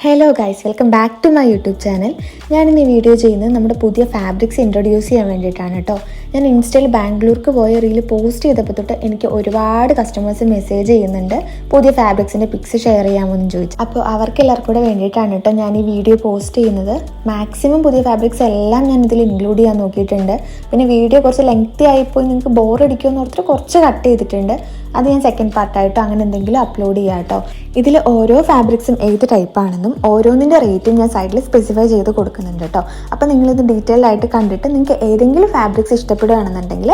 Hello guys, welcome back to my YouTube channel. ഞാനിന്ന് ഈ video ചെയ്യുന്നത് നമ്മുടെ പുതിയ ഫാബ്രിക്സ് ഇൻട്രൊഡ്യൂസ് ചെയ്യാൻ വേണ്ടിയിട്ടാണ് കേട്ടോ. ഞാൻ ഇൻസ്റ്റയിൽ ബാംഗ്ലൂർക്ക് പോയ റീല് പോസ്റ്റ് ചെയ്തപ്പോൾ തൊട്ട് എനിക്ക് ഒരുപാട് കസ്റ്റമേഴ്സ് മെസ്സേജ് ചെയ്യുന്നുണ്ട്, പുതിയ ഫാബ്രിക്സിൻ്റെ പിക്സ് ഷെയർ ചെയ്യാമെന്ന് ചോദിച്ചു. അപ്പോൾ അവർക്ക് എല്ലാവർക്കും കൂടെ വേണ്ടിയിട്ടാണ് കേട്ടോ ഞാൻ ഈ വീഡിയോ പോസ്റ്റ് ചെയ്യുന്നത്. മാക്സിമം പുതിയ ഫാബ്രിക്സ് എല്ലാം ഞാൻ ഇതിൽ ഇൻക്ലൂഡ് ചെയ്യാൻ നോക്കിയിട്ടുണ്ട്. പിന്നെ വീഡിയോ കുറച്ച് ലെങ്തി ആയിപ്പോയി നിങ്ങൾക്ക് ബോറടിക്കുമെന്ന് ഓർത്തിട്ട് കുറച്ച് കട്ട് ചെയ്തിട്ടുണ്ട്. അത് ഞാൻ സെക്കൻഡ് പാർട്ടായിട്ടോ അങ്ങനെ എന്തെങ്കിലും അപ്ലോഡ് ചെയ്യാം കേട്ടോ. ഇതിൽ ഓരോ ഫാബ്രിക്സും ഏത് ടൈപ്പാണെന്നും ഓരോന്നിൻ്റെ റേറ്റും ഞാൻ സൈഡിൽ സ്പെസിഫൈ ചെയ്ത് കൊടുക്കുന്നുണ്ട് കേട്ടോ. അപ്പോൾ നിങ്ങളിത് ഡീറ്റെയിൽ ആയിട്ട് കണ്ടിട്ട് നിങ്ങൾക്ക് ഏതെങ്കിലും ഫാബ്രിക്സ് ഇഷ്ടപ്പെടുകയാണെന്നുണ്ടെങ്കിൽ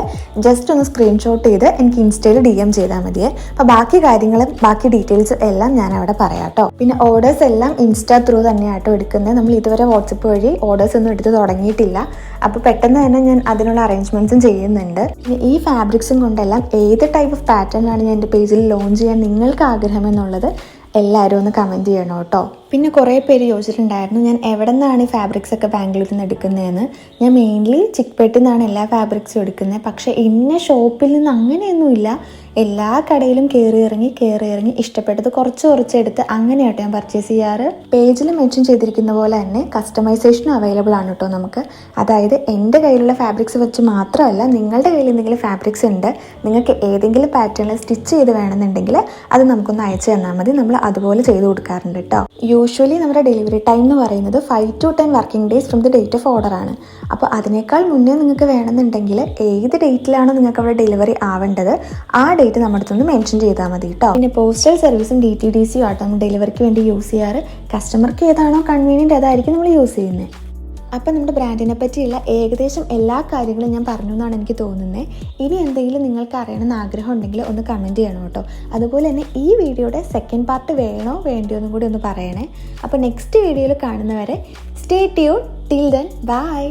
ജസ്റ്റ് ഒന്ന് സ്ക്രീൻഷോട്ട് ചെയ്ത് എനിക്ക് ഇൻസ്റ്റയിൽ DM ചെയ്താൽ മതിയേ. അപ്പോൾ ബാക്കി കാര്യങ്ങളും ബാക്കി ഡീറ്റെയിൽസും എല്ലാം ഞാൻ അവിടെ പറയാം കേട്ടോ. പിന്നെ ഓർഡേഴ്സ് എല്ലാം ഇൻസ്റ്റാ ത്രൂ തന്നെയാട്ടോ എടുക്കുന്നത്. നമ്മൾ ഇതുവരെ വാട്സപ്പ് വഴി ഓർഡേഴ്സ് ഒന്നും എടുത്ത് തുടങ്ങിയിട്ടില്ല. അപ്പോൾ പെട്ടെന്ന് തന്നെ ഞാൻ അതിനുള്ള അറേഞ്ച്മെൻറ്റ്സും ചെയ്യുന്നുണ്ട്. പിന്നെ ഈ ഫാബ്രിക്സും കൊണ്ടെല്ലാം ഏത് ടൈപ്പ് ഓഫ് പാറ്റേൺ ആണ് ഞാൻ എൻ്റെ പേജിൽ ലോഞ്ച് ചെയ്യാൻ നിങ്ങൾക്ക് ആഗ്രഹം എന്നുള്ളത് എല്ലാവരും ഒന്ന് കമൻറ്റ് ചെയ്യണം കേട്ടോ. പിന്നെ കുറേ പേര് ചോദിച്ചിട്ടുണ്ടായിരുന്നു ഞാൻ എവിടെ നിന്നാണ് ഈ ഫാബ്രിക്സ് ഒക്കെ ബാംഗ്ലൂരിൽ നിന്ന് എടുക്കുന്നതെന്ന്. ഞാൻ മെയിൻലി ചിക്പേട്ടിൽ നിന്നാണ് എല്ലാ ഫാബ്രിക്സും എടുക്കുന്നത്. പക്ഷേ ഇന്ന ഷോപ്പിൽ നിന്ന് അങ്ങനെയൊന്നുമില്ല. എല്ലാ കടയിലും കയറി ഇറങ്ങി ഇഷ്ടപ്പെട്ടത് കുറച്ച് എടുത്ത് അങ്ങനെയാട്ടോ ഞാൻ പർച്ചേസ് ചെയ്യാറ്. പേജിൽ മെൻഷൻ ചെയ്തിരിക്കുന്ന പോലെ തന്നെ കസ്റ്റമൈസേഷനും അവൈലബിൾ ആണ് കേട്ടോ നമുക്ക്. അതായത് എൻ്റെ കയ്യിലുള്ള ഫാബ്രിക്സ് വെച്ച് മാത്രമല്ല, നിങ്ങളുടെ കയ്യിൽ എന്തെങ്കിലും ഫാബ്രിക്സ് ഉണ്ട്, നിങ്ങൾക്ക് ഏതെങ്കിലും പാറ്റേണിൽ സ്റ്റിച്ച് ചെയ്ത് വേണമെന്നുണ്ടെങ്കിൽ അത് നമുക്കൊന്ന് അയച്ചു തന്നാൽ മതി. നമ്മൾ അതുപോലെ ചെയ്ത് കൊടുക്കാറുണ്ട് കേട്ടോ. യൂഷ്വലി നമ്മുടെ ഡെലിവറി ടൈം എന്ന് പറയുന്നത് 5 to 10 working days from the date of order ആണ്. അപ്പോൾ അതിനേക്കാൾ മുന്നേ നിങ്ങൾക്ക് വേണമെന്നുണ്ടെങ്കിൽ ഏത് ഡേറ്റിലാണോ നിങ്ങൾക്ക് അവിടെ ഡെലിവറി ആവേണ്ടത് ആ ഡേറ്റ് നമ്മുടെ അടുത്തൊന്ന് മെൻഷൻ ചെയ്താൽ മതി കേട്ടോ. പിന്നെ പോസ്റ്റൽ സർവീസും DTDC ആട്ടോ നമ്മൾ ഡെലിവറിക്ക് വേണ്ടി യൂസ് ചെയ്യാറ്. കസ്റ്റമർക്ക് ഏതാണോ കൺവീനിയൻറ്റ് അതായിരിക്കും നമ്മൾ യൂസ് ചെയ്യുന്നത്. അപ്പം നമ്മുടെ ബ്രാൻഡിനെ പറ്റിയുള്ള ഏകദേശം എല്ലാ കാര്യങ്ങളും ഞാൻ പറഞ്ഞു എന്നാണ് എനിക്ക് തോന്നുന്നത്. ഇനി എന്തെങ്കിലും നിങ്ങൾക്ക് അറിയണമെന്ന് ആഗ്രഹം ഉണ്ടെങ്കിൽ ഒന്ന് കമൻറ്റ് ചെയ്യണം കേട്ടോ. അതുപോലെ തന്നെ ഈ വീഡിയോയുടെ സെക്കൻഡ് പാർട്ട് വേണോ വേണ്ടിയോ എന്നും കൂടി ഒന്ന് പറയണേ. അപ്പോൾ നെക്സ്റ്റ് വീഡിയോയിൽ കാണുന്നവരെ stay tune. Till then bye.